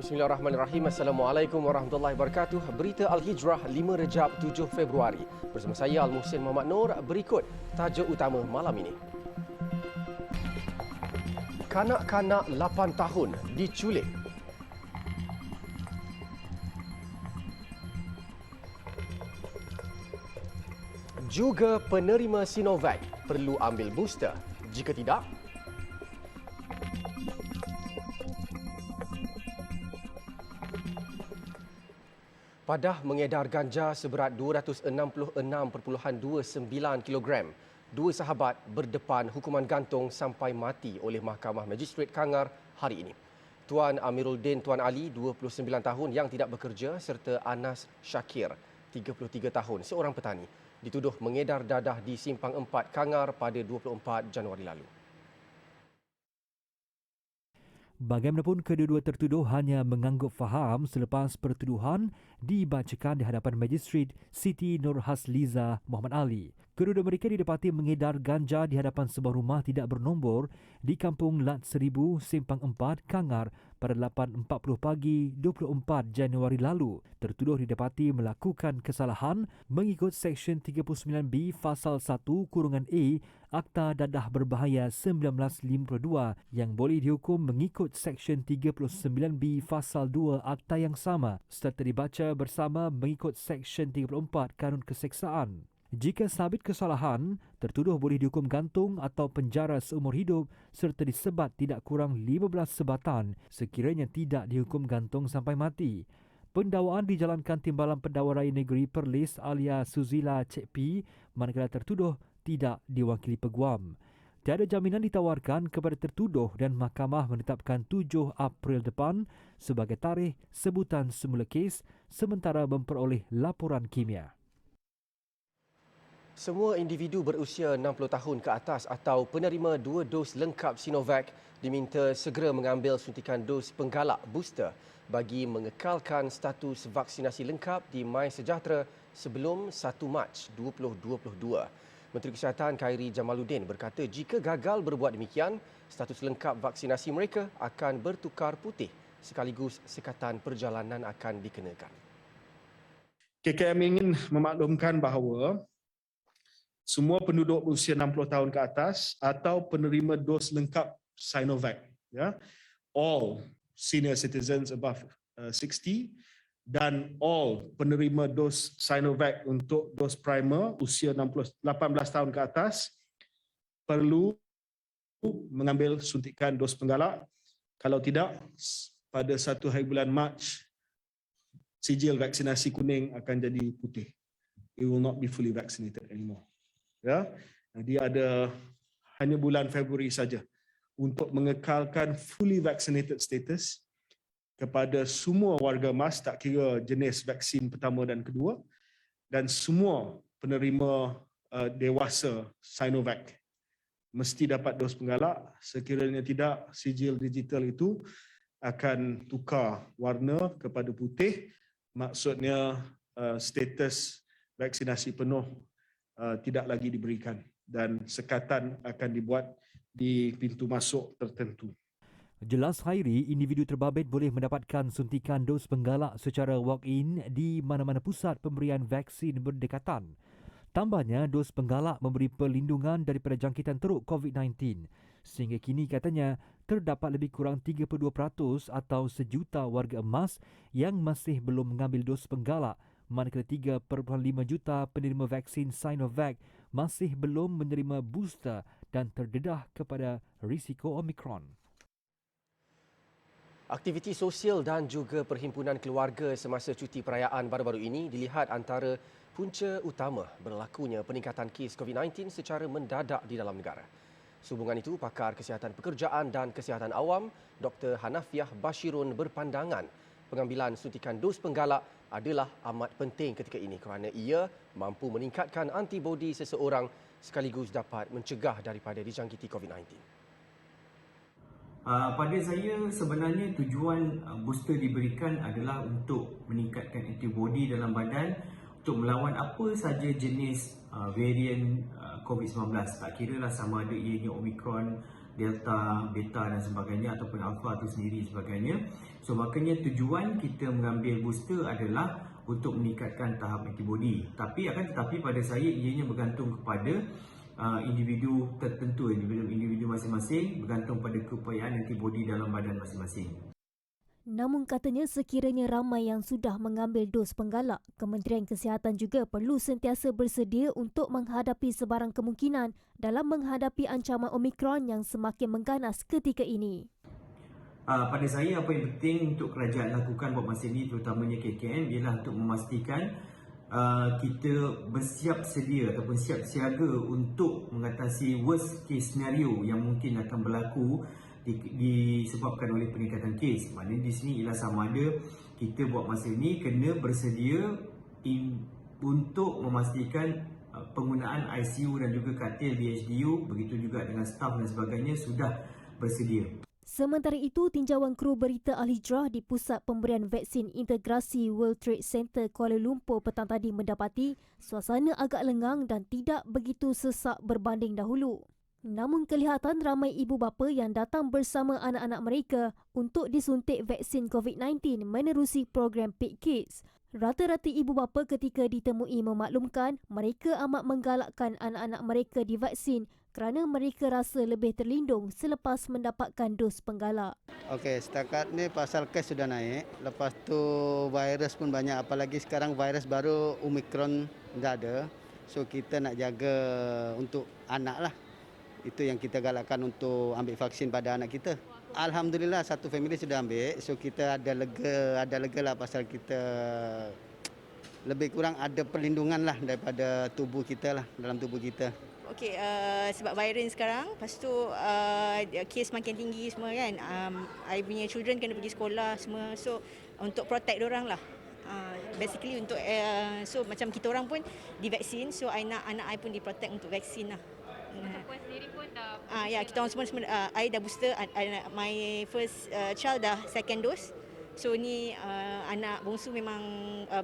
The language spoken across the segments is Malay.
Bismillahirrahmanirrahim. Assalamualaikum warahmatullahi wabarakatuh. Berita Al-Hijrah 5 Rejab 7 Februari. Bersama saya Al-Muhsin Muhammad Nur. Berikut tajuk utama malam ini. Kanak-kanak 8 tahun diculik. Juga penerima Sinovac perlu ambil booster. Jika tidak, Padah mengedar ganja seberat 266.29 kg. Dua sahabat berdepan hukuman gantung sampai mati oleh Mahkamah Magistrate Kangar hari ini. Tuan Amiruddin Tuan Ali, 29 tahun yang tidak bekerja, serta Anas Syakir, 33 tahun, seorang petani, dituduh mengedar dadah di Simpang 4 Kangar pada 24 Januari lalu. Bagaimanapun, kedua-dua tertuduh hanya mengangguk faham selepas pertuduhan dibacakan di hadapan Magistrate Siti Nurhasliza Muhammad Ali. Kedua-dua mereka didapati mengedar ganja di hadapan sebuah rumah tidak bernombor di Kampung Lat Seribu, Simpang 4, Kangar pada 8.40 pagi 24 Januari lalu. Tertuduh didapati melakukan kesalahan mengikut Seksyen 39B Fasal 1 Kurungan A Akta Dadah Berbahaya 1952 yang boleh dihukum mengikut Seksyen 39B Fasal 2 Akta yang sama serta dibaca bersama mengikut Seksyen 34 Kanun Keseksaan. Jika sabit kesalahan, tertuduh boleh dihukum gantung atau penjara seumur hidup serta disebat tidak kurang 15 sebatan sekiranya tidak dihukum gantung sampai mati. Pendakwaan dijalankan Timbalan Pendakwa Raya Negeri Perlis Alia Suzila Cik P, manakala tertuduh tidak diwakili peguam. Tiada jaminan ditawarkan kepada tertuduh dan mahkamah menetapkan 7 April depan sebagai tarikh sebutan semula kes sementara memperoleh laporan kimia. Semua individu berusia 60 tahun ke atas atau penerima 2 dos lengkap Sinovac diminta segera mengambil suntikan dos penggalak booster bagi mengekalkan status vaksinasi lengkap di MySejahtera sebelum 1 Mac 2022. Menteri Kesihatan Khairi Jamaluddin berkata jika gagal berbuat demikian, status lengkap vaksinasi mereka akan bertukar putih sekaligus sekatan perjalanan akan dikenakan. KKM ingin memaklumkan bahawa semua penduduk berusia 60 tahun ke atas atau penerima dos lengkap Sinovac, all senior citizens above 60 dan all penerima dos Sinovac untuk dos primer usia 18 tahun ke atas perlu mengambil suntikan dos penggalak. Kalau tidak, pada 1 hari bulan Mac, sijil vaksinasi kuning akan jadi putih. It will not be fully vaccinated anymore. Dia ada hanya bulan Februari saja untuk mengekalkan fully vaccinated status kepada semua warga emas tak kira jenis vaksin pertama dan kedua dan semua penerima dewasa Sinovac mesti dapat dos penggalak. Sekiranya tidak, sijil digital itu akan tukar warna kepada putih, maksudnya status vaksinasi penuh tidak lagi diberikan dan sekatan akan dibuat di pintu masuk tertentu. Jelas Khairi, individu terbabit boleh mendapatkan suntikan dos penggalak secara walk-in di mana-mana pusat pemberian vaksin berdekatan. Tambahnya, dos penggalak memberi perlindungan daripada jangkitan teruk COVID-19. Sehingga kini katanya terdapat lebih kurang 32% atau 1 juta warga emas yang masih belum mengambil dos penggalak, manakala 3.5 juta penerima vaksin Sinovac masih belum menerima booster dan terdedah kepada risiko Omicron. Aktiviti sosial dan juga perhimpunan keluarga semasa cuti perayaan baru-baru ini dilihat antara punca utama berlakunya peningkatan kes COVID-19 secara mendadak di dalam negara. Sehubungan itu, pakar kesihatan pekerjaan dan kesihatan awam Dr. Hanafiah Bashirun berpandangan pengambilan suntikan dos penggalak adalah amat penting ketika ini kerana ia mampu meningkatkan antibodi seseorang sekaligus dapat mencegah daripada dijangkiti COVID-19. Pada saya sebenarnya tujuan booster diberikan adalah untuk meningkatkan antibodi dalam badan untuk melawan apa saja jenis varian COVID-19. Tak kira lah sama ada ianya Omicron, Delta, Beta dan sebagainya ataupun Alpha itu sendiri sebagainya. So makanya tujuan kita mengambil booster adalah untuk meningkatkan tahap antibody. Tetapi pada saya ianya bergantung kepada individu tertentu, individu masing-masing, bergantung pada keupayaan antibody dalam badan masing-masing. Namun katanya sekiranya ramai yang sudah mengambil dos penggalak, Kementerian Kesihatan juga perlu sentiasa bersedia untuk menghadapi sebarang kemungkinan dalam menghadapi ancaman Omicron yang semakin mengganas ketika ini. Pada saya apa yang penting untuk kerajaan lakukan buat masa ini terutamanya KKM ialah untuk memastikan kita bersiap sedia ataupun siap siaga untuk mengatasi worst case scenario yang mungkin akan berlaku disebabkan oleh peningkatan kes. Maknanya di sini ialah sama ada kita buat masa ini kena bersedia untuk memastikan penggunaan ICU dan juga katil di HDU, begitu juga dengan staf dan sebagainya sudah bersedia. Sementara itu, tinjauan kru berita Al-Hijrah di Pusat Pemberian Vaksin Integrasi World Trade Center Kuala Lumpur petang tadi mendapati suasana agak lengang dan tidak begitu sesak berbanding dahulu. Namun kelihatan ramai ibu bapa yang datang bersama anak-anak mereka untuk disuntik vaksin COVID-19 menerusi program PIK Kids. Rata-rata ibu bapa ketika ditemui memaklumkan mereka amat menggalakkan anak-anak mereka divaksin kerana mereka rasa lebih terlindung selepas mendapatkan dos penggalak. Okey, setakat ni pasal kes sudah naik. Lepas tu virus pun banyak, apalagi sekarang virus baru Omicron dah ada. So kita nak jaga untuk anak lah. Itu yang kita galakkan untuk ambil vaksin pada anak kita. Alhamdulillah satu family sudah ambil. So kita ada lega lah pasal kita lebih kurang ada perlindungan lah daripada tubuh kita lah, dalam tubuh kita. Okey, sebab varian sekarang, lepas tu kes makin tinggi semua kan. I punya children kena pergi sekolah semua. So untuk protect diorang lah. Basically untuk so macam kita orang pun divaksin, so I nak anak I pun diprotect untuk vaksin lah. Puan sendiri pun dah ya, kita orang semua I dah booster. My first child dah second dose. So ni anak bongsu memang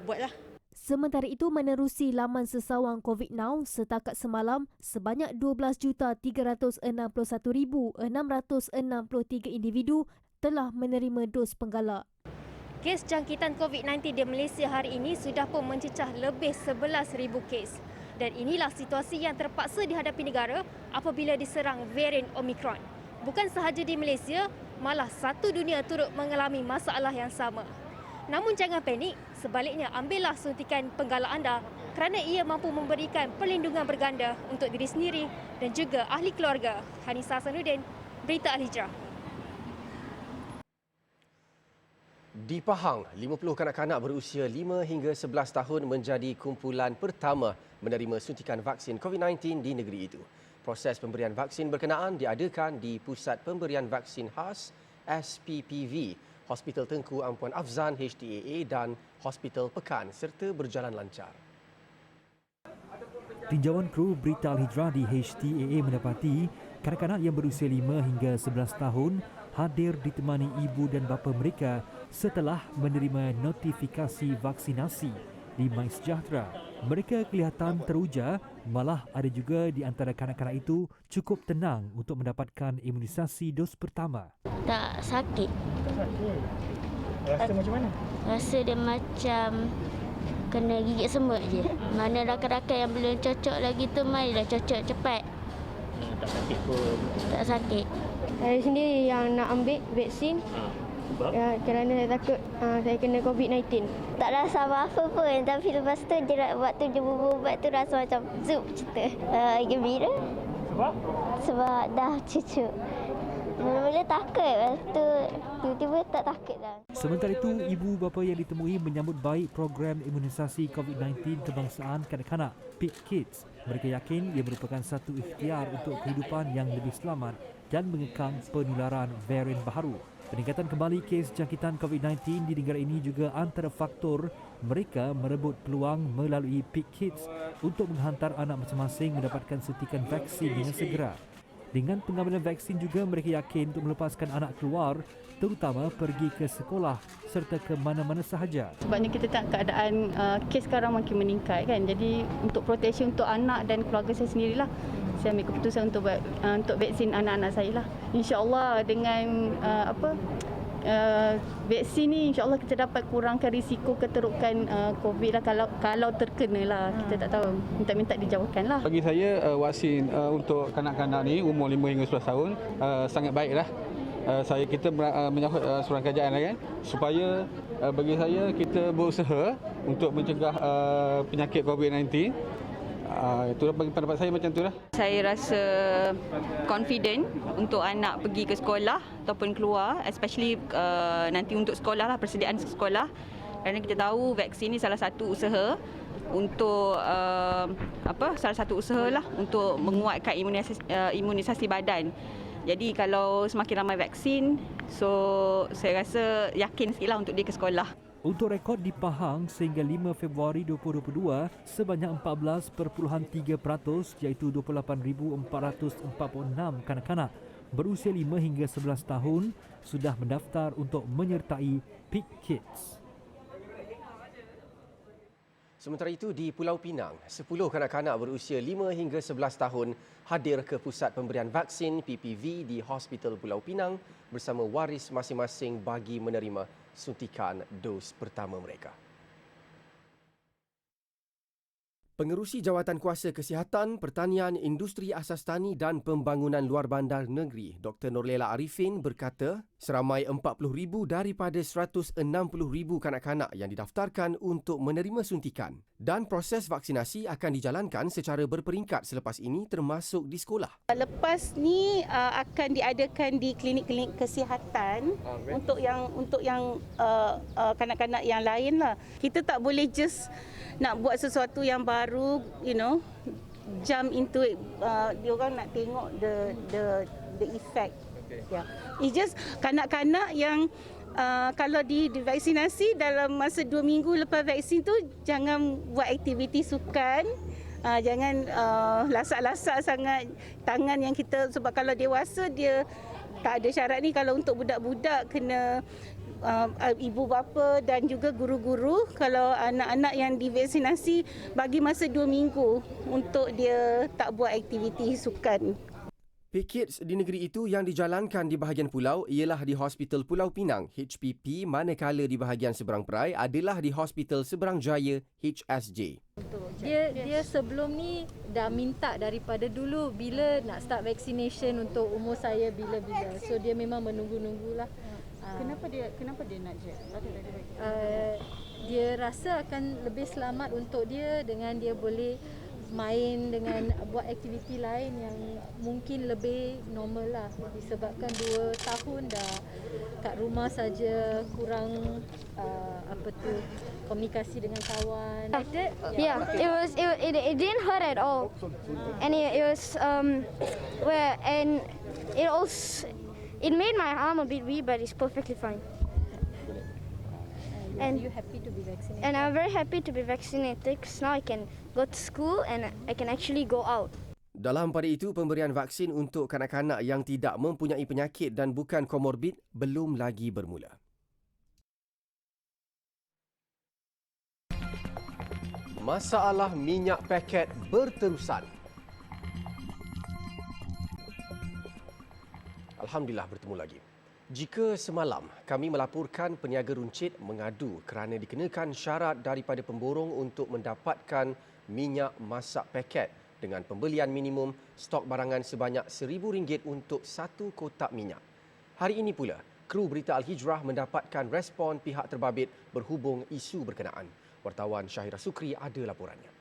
buat lah. Sementara itu, menerusi laman sesawang COVID Now, setakat semalam, sebanyak 12,361,663 individu telah menerima dos penggalak. Kes jangkitan COVID-19 di Malaysia hari ini sudah pun mencecah lebih 11,000 kes. Dan inilah situasi yang terpaksa dihadapi negara apabila diserang varian Omicron. Bukan sahaja di Malaysia, malah satu dunia turut mengalami masalah yang sama. Namun jangan panik, sebaliknya ambillah suntikan penggalak anda kerana ia mampu memberikan perlindungan berganda untuk diri sendiri dan juga ahli keluarga. Hanisa Hasanuddin, Berita Al-Hijrah. Di Pahang, 50 kanak-kanak berusia 5 hingga 11 tahun menjadi kumpulan pertama menerima suntikan vaksin COVID-19 di negeri itu. Proses pemberian vaksin berkenaan diadakan di Pusat Pemberian Vaksin Khas SPPV, Hospital Tengku Ampuan Afzan HTAA dan Hospital Pekan serta berjalan lancar. Tinjauan kru Berita Al-Hijrah di HTAA mendapati kanak-kanak yang berusia 5 hingga 11 tahun hadir ditemani ibu dan bapa mereka setelah menerima notifikasi vaksinasi di MySejahtera. Mereka kelihatan teruja, malah ada juga di antara kanak-kanak itu cukup tenang untuk mendapatkan imunisasi dos pertama. Tak sakit. Tak sakit. Rasa macam mana? Rasa dia macam kena gigit semut je. Mana rakan-rakan yang belum cocok lagi tu mai dah cocok cepat. Tak sakit pun. Tak sakit. Saya sendiri yang nak ambil vaksin. Sebab? Ya, kerana saya takut saya kena COVID-19. Tak rasa apa-apa pun, tapi lepas tu waktu dia berubat tu rasa macam zup cerita. Gembira. Sebab? Sebab dah cucuk. Mula-mula takut, lepas tu tiba-tiba tak takut dah. Sementara itu, ibu bapa yang ditemui menyambut baik program imunisasi COVID-19 kebangsaan kanak-kanak PIK Kids. Mereka yakin ia merupakan satu ikhtiar untuk kehidupan yang lebih selamat dan mengekang penularan varian baharu. Peningkatan kembali kes jangkitan COVID-19 di negara ini juga antara faktor mereka merebut peluang melalui PIK Kids untuk menghantar anak masing-masing mendapatkan suntikan vaksin dengan segera. Dengan pengambilan vaksin juga mereka yakin untuk melepaskan anak keluar, terutama pergi ke sekolah serta ke mana-mana sahaja. Sebabnya kita tengok keadaan kes sekarang makin meningkat kan. Jadi untuk proteksi untuk anak dan keluarga saya sendirilah, saya ambil keputusan untuk vaksin anak-anak saya lah. InsyaAllah dengan vaksin ni insyaAllah kita dapat kurangkan risiko keterukan COVID lah kalau terkena lah. Kita tak tahu, minta dijauhkan lah. Bagi saya vaksin untuk kanak-kanak ni umur 5 hingga 11 tahun sangat baik lah. Kita menyahut surat kerajaan lah kan, supaya bagi saya kita berusaha untuk mencegah penyakit COVID-19. Itulah bagi pendapat saya macam itulah. Saya rasa confident untuk anak pergi ke sekolah ataupun keluar, especially nanti untuk sekolah lah, persediaan sekolah. Kerana kita tahu vaksin ni salah satu usaha untuk untuk menguatkan imunisasi badan. Jadi kalau semakin ramai vaksin, so saya rasa yakin sikitlah untuk dia ke sekolah. Untuk rekod di Pahang sehingga 5 Februari 2022, sebanyak 14.3% iaitu 28,446 kanak-kanak berusia 5 hingga 11 tahun sudah mendaftar untuk menyertai Peak Kids. Sementara itu di Pulau Pinang, 10 kanak-kanak berusia 5 hingga 11 tahun hadir ke pusat pemberian vaksin PPV di Hospital Pulau Pinang bersama waris masing-masing bagi menerima suntikan dos pertama mereka. Pengerusi Jawatan Kuasa Kesihatan, Pertanian, Industri Asas Tani dan Pembangunan Luar Bandar Negeri, Dr. Nurlela Arifin berkata, seramai 40,000 daripada 160,000 kanak-kanak yang didaftarkan untuk menerima suntikan dan proses vaksinasi akan dijalankan secara berperingkat selepas ini termasuk di sekolah. Lepas ni akan diadakan di klinik-klinik kesihatan untuk yang kanak-kanak yang lain lah. Kita tak boleh just nak buat sesuatu yang baru, jump into it. Diorang nak tengok the effect. Yeah. It's just kanak-kanak yang kalau divaksinasi dalam masa 2 minggu lepas vaksin tu jangan buat aktiviti sukan. Jangan lasak-lasak sangat tangan yang kita, sebab kalau dewasa dia tak ada syarat ni. Kalau untuk budak-budak kena ibu bapa dan juga guru-guru. Kalau anak-anak yang divaksinasi bagi masa 2 minggu untuk dia tak buat aktiviti sukan. PKIDS di negeri itu yang dijalankan di bahagian pulau ialah di Hospital Pulau Pinang HPP, manakala di bahagian seberang perai adalah di Hospital Seberang Jaya HSJ. Dia sebelum ni dah minta daripada dulu bila nak start vaccination untuk umur saya bila-bila. So dia memang menunggu-nunggulah. Kenapa dia nak je? Dia rasa akan lebih selamat untuk dia dengan dia boleh main dengan buat aktiviti lain yang mungkin lebih normal lah. Disebabkan 2 tahun dah kat rumah saja, kurang komunikasi dengan kawan. Yeah, it didn't hurt at all, and it was and it made my arm a bit weak, but it's perfectly fine. And you happy to be vaccinated? And I'm very happy to be vaccinated because now I can go to school and I can actually go out. Dalam pada itu, pemberian vaksin untuk kanak-kanak yang tidak mempunyai penyakit dan bukan komorbid belum lagi bermula. Masalah minyak paket berterusan. Alhamdulillah bertemu lagi. Jika semalam kami melaporkan peniaga runcit mengadu kerana dikenakan syarat daripada pemborong untuk mendapatkan minyak masak paket dengan pembelian minimum stok barangan sebanyak RM1,000 untuk 1 kotak minyak. Hari ini pula, kru Berita Al-Hijrah mendapatkan respon pihak terbabit berhubung isu berkenaan. Wartawan Syahira Sukri ada laporannya.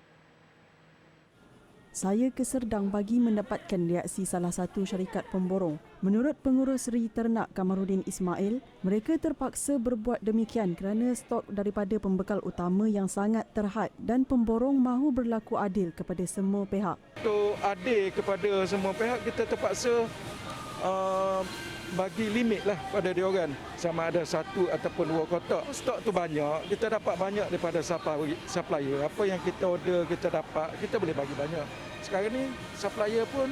Saya ke Serdang bagi mendapatkan reaksi salah satu syarikat pemborong. Menurut Pengurus Seri Ternak Kamarudin Ismail, mereka terpaksa berbuat demikian kerana stok daripada pembekal utama yang sangat terhad dan pemborong mahu berlaku adil kepada semua pihak. Untuk adil kepada semua pihak, kita terpaksa bagi limit lah pada diorang, sama ada 1 ataupun 2 kotak. Stok tu banyak, kita dapat banyak daripada supplier. Apa yang kita order, kita dapat, kita boleh bagi banyak. Sekarang ni supplier pun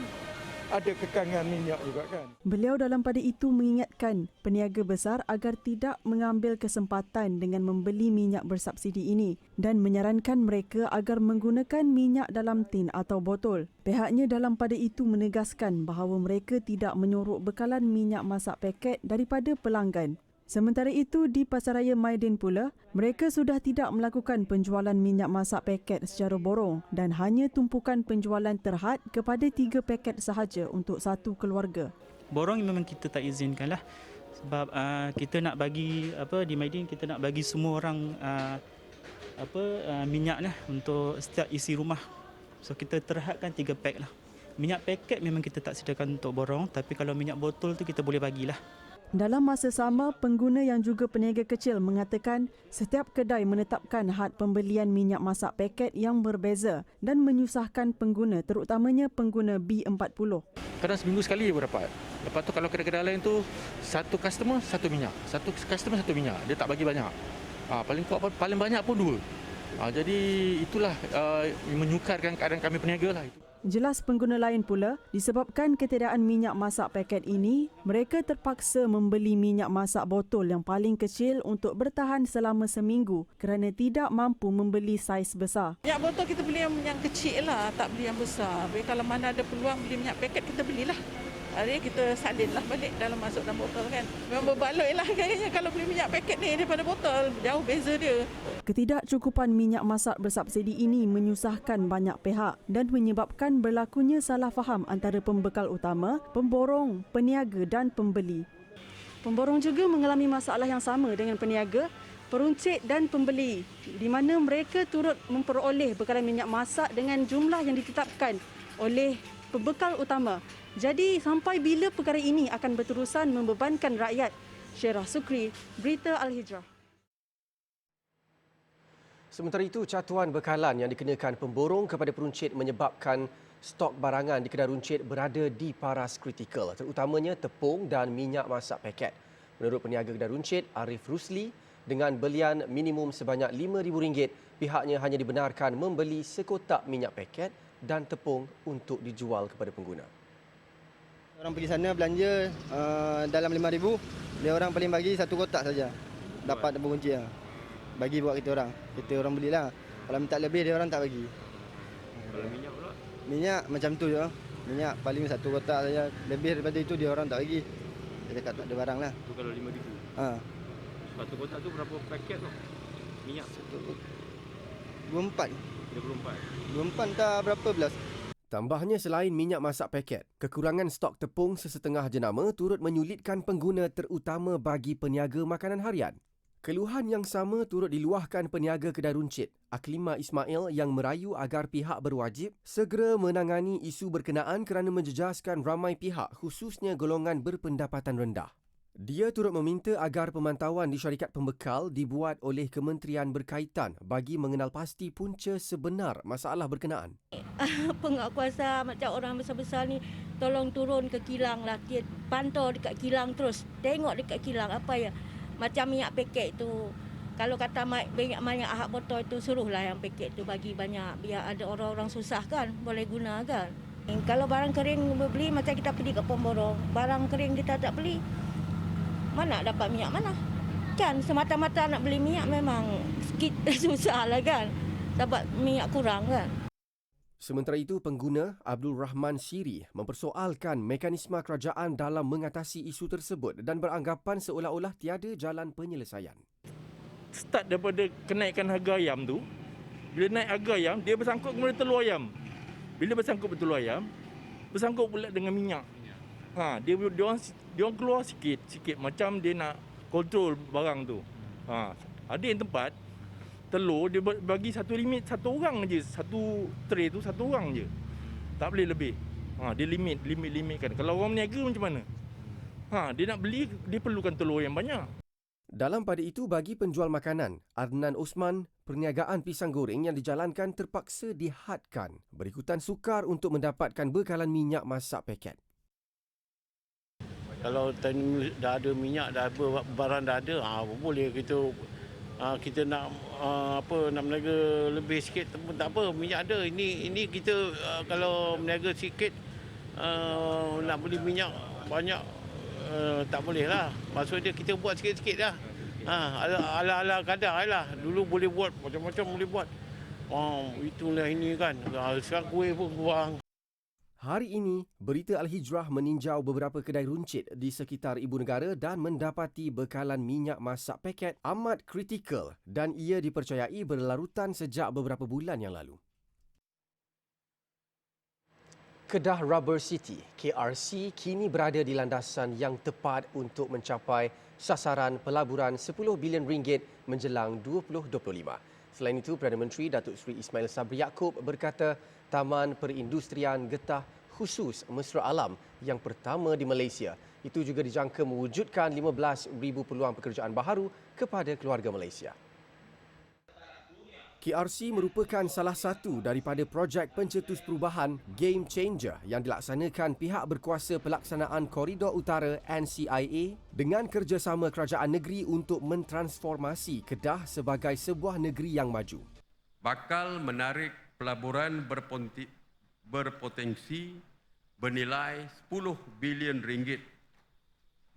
ada kekangan minyak juga kan. Beliau dalam pada itu mengingatkan peniaga besar agar tidak mengambil kesempatan dengan membeli minyak bersubsidi ini dan menyarankan mereka agar menggunakan minyak dalam tin atau botol. Pihaknya dalam pada itu menegaskan bahawa mereka tidak menyorok bekalan minyak masak paket daripada pelanggan. Sementara itu, di Pasaraya Maidin pula, mereka sudah tidak melakukan penjualan minyak masak paket secara borong dan hanya tumpukan penjualan terhad kepada 3 paket sahaja untuk satu keluarga. Borong memang kita tak izinkan lah. Sebab kita nak bagi di Maidin, kita nak bagi semua orang minyak lah untuk setiap isi rumah. So kita terhadkan 3 pack lah. Minyak paket memang kita tak sediakan untuk borong, tapi kalau minyak botol tu kita boleh bagilah. Dalam masa sama, pengguna yang juga peniaga kecil mengatakan setiap kedai menetapkan had pembelian minyak masak paket yang berbeza dan menyusahkan pengguna, terutamanya pengguna B40. Kadang seminggu sekali dia dapat. Lepas tu kalau kedai-kedai lain tu satu customer satu minyak, satu customer satu minyak. Dia tak bagi banyak. Paling banyak pun 2. Jadi itulah menyukarkan keadaan kami peniaga lah itu. Jelas pengguna lain pula, disebabkan ketiadaan minyak masak paket ini, mereka terpaksa membeli minyak masak botol yang paling kecil untuk bertahan selama seminggu kerana tidak mampu membeli saiz besar. Minyak botol kita beli yang kecil lah, tak beli yang besar. Tapi kalau mana ada peluang beli minyak paket, kita belilah. Hari kita salinlah balik masuk dalam botol kan. Memang berbaloi lah kayaknya kalau beli minyak paket ni daripada botol. Jauh beza dia. Ketidakcukupan minyak masak bersubsidi ini menyusahkan banyak pihak dan menyebabkan berlakunya salah faham antara pembekal utama, pemborong, peniaga dan pembeli. Pemborong juga mengalami masalah yang sama dengan peniaga, peruncit dan pembeli di mana mereka turut memperoleh bekalan minyak masak dengan jumlah yang ditetapkan oleh pembekal utama. Jadi sampai bila perkara ini akan berterusan membebankan rakyat? Syirah Sukri, Berita Al-Hijrah. Sementara itu, catuan bekalan yang dikenakan pemborong kepada peruncit menyebabkan stok barangan di kedai runcit berada di paras kritikal, terutamanya tepung dan minyak masak paket. Menurut peniaga kedai runcit, Arif Rusli, dengan belian minimum sebanyak RM5,000, pihaknya hanya dibenarkan membeli sekotak minyak paket dan tepung untuk dijual kepada pengguna. Orang pergi sana belanja dalam RM5,000, dia orang paling bagi satu kotak saja. Dapat berkunci lah. Bagi buat kita orang belilah. Kalau minta lebih dia orang tak bagi. Kalau minyak pula? Minyak macam tu je. Minyak paling satu kotak saja. Lebih daripada itu dia orang tak bagi. Dia cakap tak ada barang lah. Itu kalau RM5,000. Satu kotak tu berapa paket tu? Minyak? 24. 24 tak berapa belas. Tambahnya, selain minyak masak paket, kekurangan stok tepung sesetengah jenama turut menyulitkan pengguna, terutama bagi peniaga makanan harian. Keluhan yang sama turut diluahkan peniaga kedai runcit, Aklima Ismail, yang merayu agar pihak berwajib segera menangani isu berkenaan kerana menjejaskan ramai pihak, khususnya golongan berpendapatan rendah. Dia turut meminta agar pemantauan di syarikat pembekal dibuat oleh kementerian berkaitan bagi mengenal pasti punca sebenar masalah berkenaan. Penguatkuasa macam orang besar-besar ni tolong turun ke kilang lah. Pantau dekat kilang terus. Tengok dekat kilang apa ya. Macam minyak paket tu. Kalau kata minyak ahak botol tu, suruhlah yang paket tu bagi banyak. Biar ada orang-orang susah kan boleh guna kan. Kalau barang kering beli macam kita pergi ke pemborong. Barang kering kita tak beli. Mana dapat minyak mana? Kan semata-mata nak beli minyak memang sikit susah lah kan. Dapat minyak kurang kan. Sementara itu, pengguna Abdul Rahman Siri mempersoalkan mekanisme kerajaan dalam mengatasi isu tersebut dan beranggapan seolah-olah tiada jalan penyelesaian. Start daripada kenaikan harga ayam tu. Bila naik harga ayam, dia bersangkut kepada telur ayam. Bila bersangkut dengan telur ayam, bersangkut pula dengan minyak. Dia orang keluar sikit macam dia nak kontrol barang tu. Ada yang tempat telur dia bagi satu limit satu orang je, satu tray tu satu orang je. Tak boleh lebih. Dia limitkan. Kalau orang berniaga macam mana? Dia nak beli, dia perlukan telur yang banyak. Dalam pada itu, bagi penjual makanan, Adnan Osman, perniagaan pisang goreng yang dijalankan terpaksa dihadkan berikutan sukar untuk mendapatkan bekalan minyak masak paket. Kalau dah ada minyak, dah ada barang dah ada, boleh kita nak nak berniaga lebih sikit pun tak apa, minyak ada. Ini kita kalau berniaga sikit nak beli minyak banyak tak boleh lah. Maksud dia kita buat sikit-sikit dah. Ala-ala kadar lah. Dulu boleh buat macam-macam boleh buat. Itulah ini kan. Sekarang kuih pun kurang. Hari ini, Berita Al-Hijrah meninjau beberapa kedai runcit di sekitar ibu negara dan mendapati bekalan minyak masak paket amat kritikal dan ia dipercayai berlarutan sejak beberapa bulan yang lalu. Kedah Rubber City, KRC, kini berada di landasan yang tepat untuk mencapai sasaran pelaburan 10 bilion ringgit menjelang 2025. Selain itu, Perdana Menteri Datuk Seri Ismail Sabri Yaakob berkata Taman Perindustrian Getah khusus Mesra Alam yang pertama di Malaysia itu juga dijangka mewujudkan 15,000 peluang pekerjaan baharu kepada keluarga Malaysia. KRC merupakan salah satu daripada projek pencetus perubahan Game Changer yang dilaksanakan pihak berkuasa pelaksanaan Koridor Utara NCIA dengan kerjasama kerajaan negeri untuk mentransformasi Kedah sebagai sebuah negeri yang maju. Bakal menarik pelaburan berpotensi bernilai 10 bilion ringgit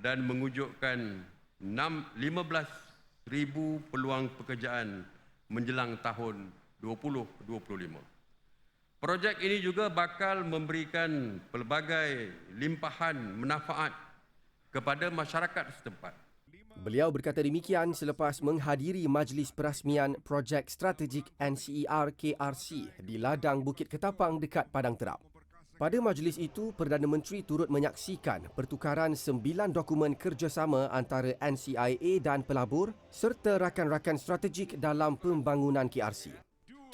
dan mewujudkan 15,000 peluang pekerjaan menjelang tahun 2025. Projek ini juga bakal memberikan pelbagai limpahan manfaat kepada masyarakat setempat. Beliau berkata demikian selepas menghadiri majlis perasmian projek strategik NCER KRC di Ladang Bukit Ketapang dekat Padang Terap. Pada majlis itu, Perdana Menteri turut menyaksikan pertukaran 9 dokumen kerjasama antara NCIA dan pelabur serta rakan-rakan strategik dalam pembangunan KRC.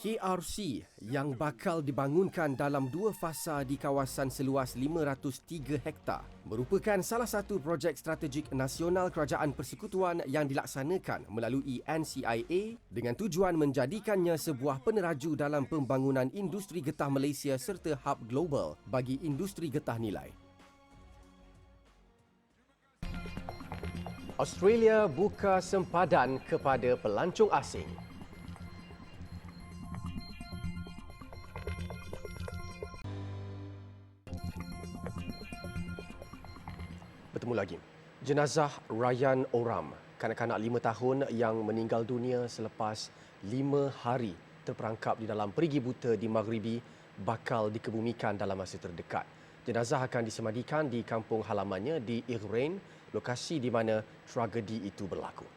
KRC yang bakal dibangunkan dalam 2 fasa di kawasan seluas 503 hektar merupakan salah satu projek strategik nasional Kerajaan Persekutuan yang dilaksanakan melalui NCIA dengan tujuan menjadikannya sebuah peneraju dalam pembangunan industri getah Malaysia serta hub global bagi industri getah nilai. Australia buka sempadan kepada pelancong asing. Bertemu lagi. Jenazah Ryan Oram, kanak-kanak 5 tahun yang meninggal dunia selepas 5 hari terperangkap di dalam perigi buta di Maghribi bakal dikebumikan dalam masa terdekat. Jenazah akan disemadikan di kampung halamannya di Irrain, lokasi di mana tragedi itu berlaku.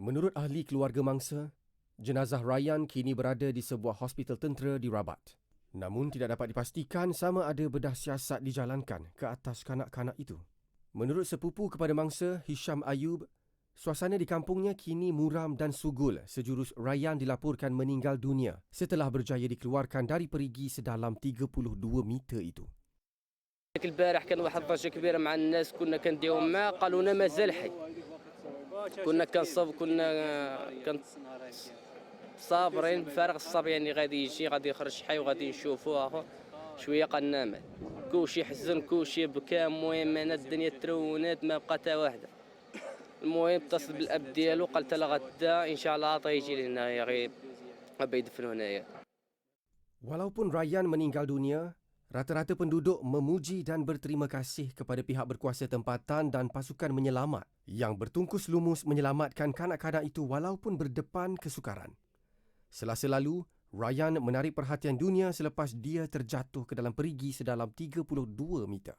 Menurut ahli keluarga mangsa, jenazah Ryan kini berada di sebuah hospital tentera di Rabat. Namun tidak dapat dipastikan sama ada bedah siasat dijalankan ke atas kanak-kanak itu. Menurut sepupu kepada mangsa, Hisham Ayub, suasana di kampungnya kini muram dan sugul sejurus Ryan dilaporkan meninggal dunia setelah berjaya dikeluarkan dari perigi sedalam 32 meter itu. البارح كان واحد ضجة كبيرة مع الناس كنا كنديهم معاه قالوا لنا مازال حي كنا صابرين بفارغ الصبر يعني غادي يجي غادي يخرج حي وغادي نشوفوه اخو شويه قنامه كلشي حزن كلشي بكى المهم انا الدنيا ترونات ما بقى حتى واحده المهم اتصل بالاب ديالو قالت له غدا ان شاء الله غيجي لهنا غير غادي يدفنوا هنايا. Walaupun Ryan meninggal dunia, rata-rata penduduk memuji dan berterima kasih kepada pihak berkuasa tempatan dan pasukan menyelamat yang bertungkus lumus menyelamatkan kanak-kanak itu walaupun berdepan kesukaran. Selasa lalu, Ryan menarik perhatian dunia selepas dia terjatuh ke dalam perigi sedalam 32 meter.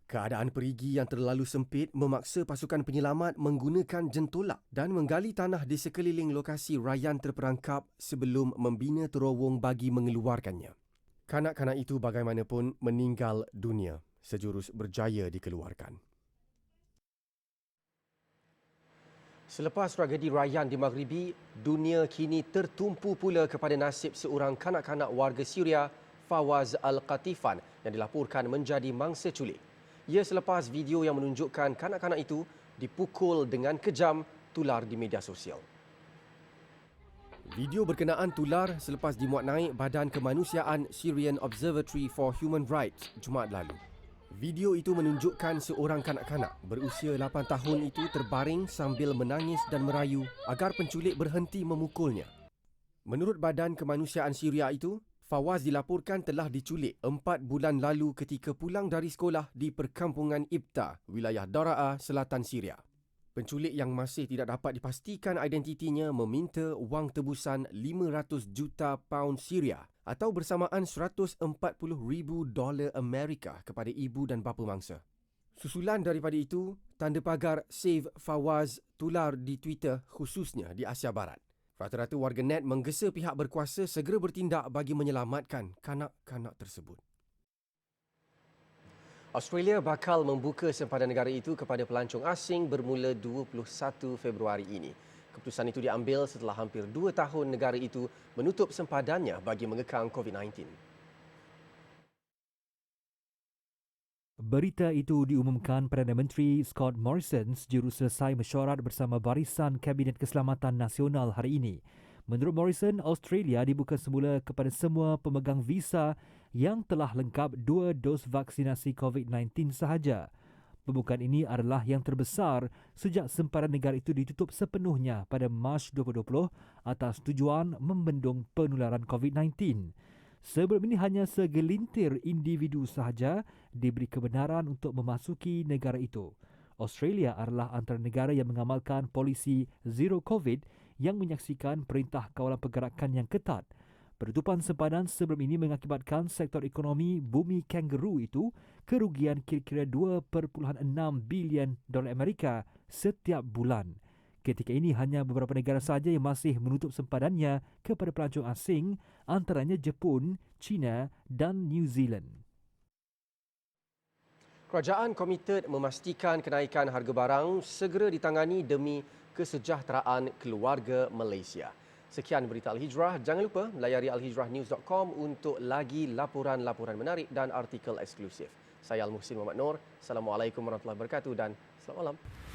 Keadaan perigi yang terlalu sempit memaksa pasukan penyelamat menggunakan jentolak dan menggali tanah di sekeliling lokasi Ryan terperangkap sebelum membina terowong bagi mengeluarkannya. Kanak-kanak itu bagaimanapun meninggal dunia sejurus berjaya dikeluarkan. Selepas tragedi Ryan di Maghribi, dunia kini tertumpu pula kepada nasib seorang kanak-kanak warga Syria, Fawaz Al-Qatifan, yang dilaporkan menjadi mangsa culik. Ia selepas video yang menunjukkan kanak-kanak itu dipukul dengan kejam tular di media sosial. Video berkenaan tular selepas dimuat naik Badan Kemanusiaan Syrian Observatory for Human Rights Jumaat lalu. Video itu menunjukkan seorang kanak-kanak berusia 8 tahun itu terbaring sambil menangis dan merayu agar penculik berhenti memukulnya. Menurut Badan Kemanusiaan Syria itu, Fawaz dilaporkan telah diculik 4 bulan lalu ketika pulang dari sekolah di perkampungan Ibta, wilayah Daraa, selatan Syria. Penculik yang masih tidak dapat dipastikan identitinya meminta wang tebusan 500 juta pound Syria atau bersamaan $140,000 Amerika kepada ibu dan bapa mangsa. Susulan daripada itu, tanda pagar Save Fawaz tular di Twitter khususnya di Asia Barat. Rata-rata warganet menggesa pihak berkuasa segera bertindak bagi menyelamatkan kanak-kanak tersebut. Australia bakal membuka sempadan negara itu kepada pelancong asing bermula 21 Februari ini. Keputusan itu diambil setelah hampir 2 tahun negara itu menutup sempadannya bagi mengekang COVID-19. Berita itu diumumkan Perdana Menteri Scott Morrison juruselesai mesyuarat bersama Barisan Kabinet Keselamatan Nasional hari ini. Menurut Morrison, Australia dibuka semula kepada semua pemegang visa yang telah lengkap 2 dos vaksinasi COVID-19 sahaja. Pembukaan ini adalah yang terbesar sejak sempadan negara itu ditutup sepenuhnya pada Mac 2020 atas tujuan membendung penularan COVID-19. Sebelum ini hanya segelintir individu sahaja diberi kebenaran untuk memasuki negara itu. Australia adalah antara negara yang mengamalkan polisi Zero COVID yang menyaksikan perintah kawalan pergerakan yang ketat. Penutupan sempadan sebelum ini mengakibatkan sektor ekonomi bumi kangaroo itu kerugian kira-kira $2.6 bilion Amerika setiap bulan. Ketika ini hanya beberapa negara sahaja yang masih menutup sempadannya kepada pelancong asing, antaranya Jepun, China dan New Zealand. Kerajaan komited memastikan kenaikan harga barang segera ditangani demi kesejahteraan keluarga Malaysia. Sekian berita Al-Hijrah. Jangan lupa layari alhijrahnews.com untuk lagi laporan-laporan menarik dan artikel eksklusif. Saya Al-Muhsin Muhammad Noor. Assalamualaikum warahmatullahi wabarakatuh dan selamat malam.